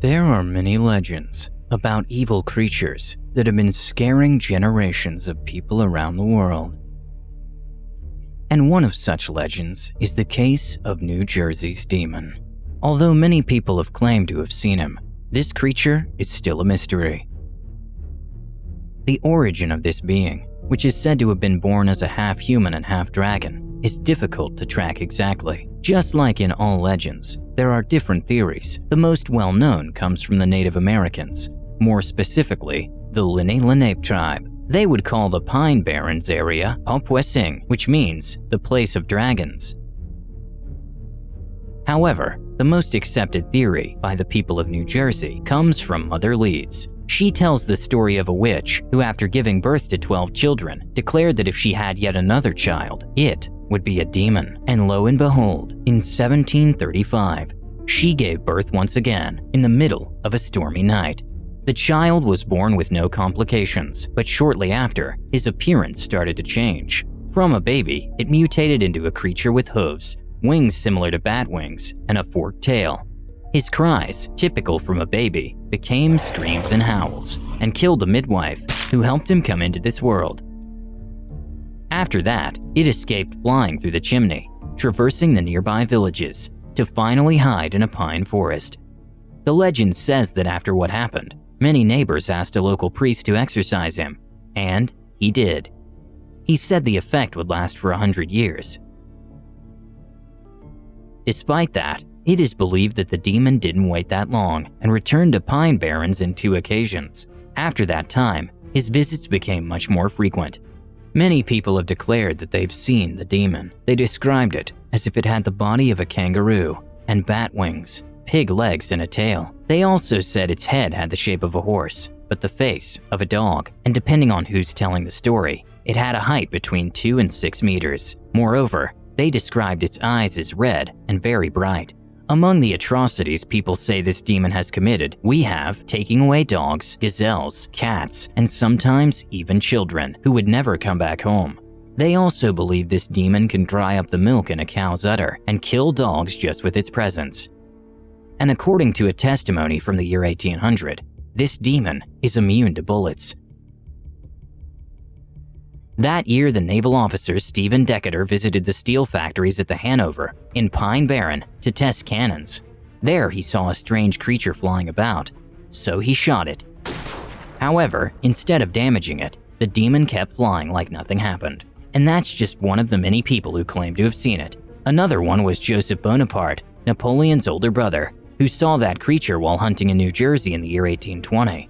There are many legends about evil creatures that have been scaring generations of people around the world. And one of such legends is the case of New Jersey's demon. Although many people have claimed to have seen him, this creature is still a mystery. The origin of this being, which is said to have been born as a half-human and half-dragon, is difficult to track exactly. Just like in all legends, there are different theories. The most well-known comes from the Native Americans, more specifically, the Lenape tribe. They would call the Pine Barrens area Popwesing, which means the place of dragons. However, the most accepted theory by the people of New Jersey comes from Mother Leeds. She tells the story of a witch who, after giving birth to 12 children, declared that if she had yet another child, it would be a demon. And lo and behold, in 1735, she gave birth once again in the middle of a stormy night. The child was born with no complications, but shortly after, his appearance started to change. From a baby, it mutated into a creature with hooves, wings similar to bat wings, and a forked tail. His cries, typical from a baby, became screams and howls, and killed the midwife who helped him come into this world. After that, it escaped flying through the chimney, traversing the nearby villages, to finally hide in a pine forest. The legend says that after what happened, many neighbors asked a local priest to exorcise him, and he did. He said the effect would last for 100 years. Despite that, it is believed that the demon didn't wait that long and returned to Pine Barrens in 2 occasions. After that time, his visits became much more frequent. Many people have declared that they've seen the demon. They described it as if it had the body of a kangaroo and bat wings, pig legs, and a tail. They also said its head had the shape of a horse, but the face of a dog, and depending on who's telling the story, it had a height between 2 and 6 meters. Moreover, they described its eyes as red and very bright. Among the atrocities people say this demon has committed, we have taking away dogs, gazelles, cats, and sometimes even children who would never come back home. They also believe this demon can dry up the milk in a cow's udder and kill dogs just with its presence. And according to a testimony from the year 1800, this demon is immune to bullets. That year, the naval officer Stephen Decatur visited the steel factories at the Hanover in Pine Barren to test cannons. There, he saw a strange creature flying about, so he shot it. However, instead of damaging it, the demon kept flying like nothing happened. And that's just one of the many people who claim to have seen it. Another one was Joseph Bonaparte, Napoleon's older brother, who saw that creature while hunting in New Jersey in the year 1820.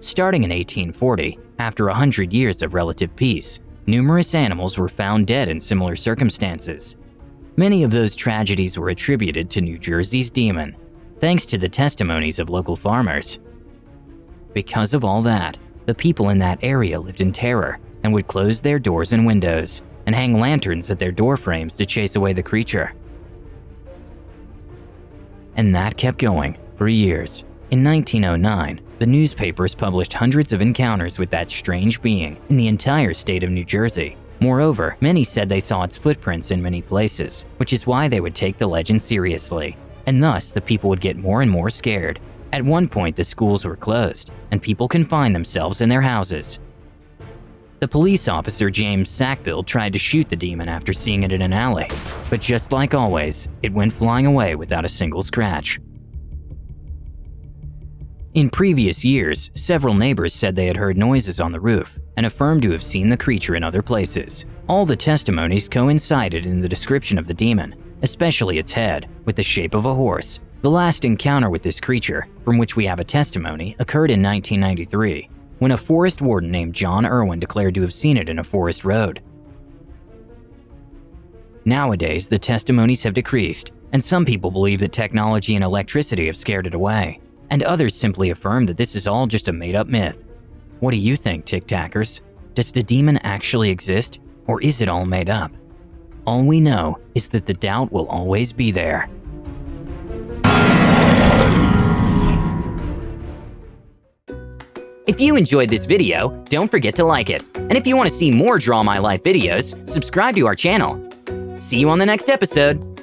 Starting in 1840, after 100 years of relative peace, numerous animals were found dead in similar circumstances. Many of those tragedies were attributed to New Jersey's demon, thanks to the testimonies of local farmers. Because of all that, the people in that area lived in terror and would close their doors and windows and hang lanterns at their door frames to chase away the creature. And that kept going for years. In 1909, the newspapers published hundreds of encounters with that strange being in the entire state of New Jersey. Moreover, many said they saw its footprints in many places, which is why they would take the legend seriously. And thus, the people would get more and more scared. At one point, the schools were closed, and people confined themselves in their houses. The police officer James Sackville tried to shoot the demon after seeing it in an alley, but just like always, it went flying away without a single scratch. In previous years, several neighbors said they had heard noises on the roof and affirmed to have seen the creature in other places. All the testimonies coincided in the description of the demon, especially its head, with the shape of a horse. The last encounter with this creature, from which we have a testimony, occurred in 1993, when a forest warden named John Irwin declared to have seen it in a forest road. Nowadays, the testimonies have decreased, and some people believe that technology and electricity have scared it away. And others simply affirm that this is all just a made-up myth. What do you think, TikTakers? Does the demon actually exist, or is it all made up? All we know is that the doubt will always be there. If you enjoyed this video, don't forget to like it. And if you want to see more Draw My Life videos, subscribe to our channel. See you on the next episode.